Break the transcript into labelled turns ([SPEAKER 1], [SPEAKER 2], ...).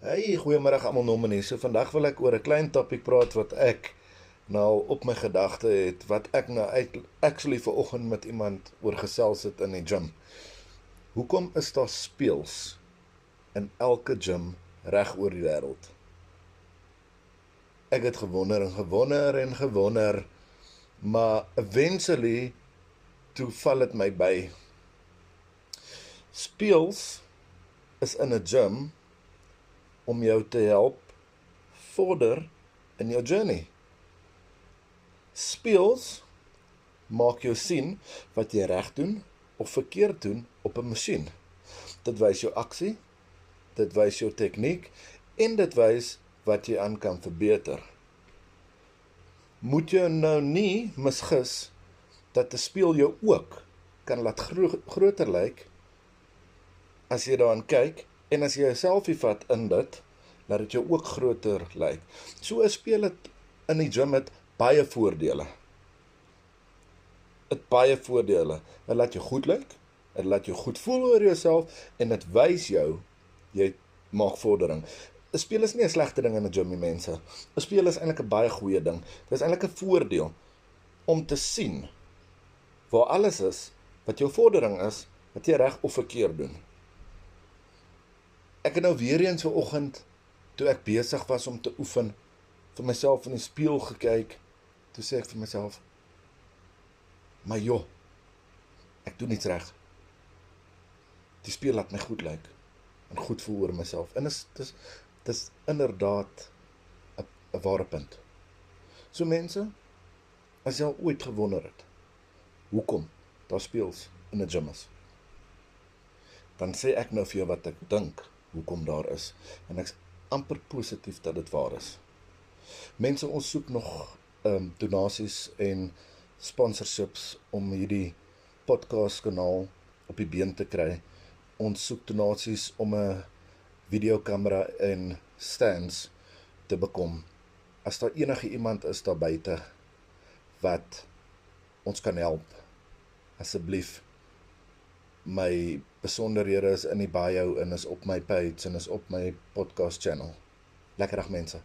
[SPEAKER 1] Hey, goeiemiddag almal nominees. So vandag wil ek oor 'n klein topik praat wat ek nou op my gedagte het, wat ek nou actually vanoggend met iemand oor gesels het in die gym. Hoekom is daar speels in elke gym reg oor die wêreld? Ek het gewonder en gewonder en gewonder, maar eventually toe val dit my by. Speels is in 'n gym om jou te help vorder in jou journey. Speels maak jou sien wat jy reg doen of verkeerd doen op 'n masjien. Dit wys jou aksie, dit wys jou tegniek en dit wys wat jy aan kan verbeter. Moet jy nou nie misgis dat 'n speel jou ook kan laat groter lyk as jy daaraan kyk en as jy 'n selfie vat in dit, laat dit jou ook groter lyk. So 'n speel het in die gym het baie voordele. Dit baie voordele. Dit laat jou goed lyk, dit laat jou goed voel oor jouself en dit wys jou jy maak vordering. 'n Speel is nie 'n slegte ding in 'n gym, mense. 'n Speel is eintlik 'n baie goeie ding. Dit is eintlik 'n voordeel om te sien waar alles is wat jou vordering is, wat jy reg of verkeerd doen. Ek het nou weer eens vanoggend, toe ek besig was om te oefen, vir myself in die spieël gekyk, toe sê ek vir myself, maar joh, ek doen iets reg. Die spieël laat my goed lyk, en goed voel oor myself, en dis inderdaad 'n ware punt. So mense, as jy al ooit gewonder het, hoekom daar speels in 'n gym is, dan sê ek nou vir jou wat ek dink, hoekom daar is, en ek's amper positief dat dit waar is. Mense, ons soek nog donasies en sponsorships om hierdie podcast kanaal op die been te kry. Ons soek donasies om 'n videokamera en stands te bekom. As daar enige iemand is daar buite wat ons kan help, asseblief. My besonderhede is in die bio en is op my page en is op my podcast channel. Lekker dag mense.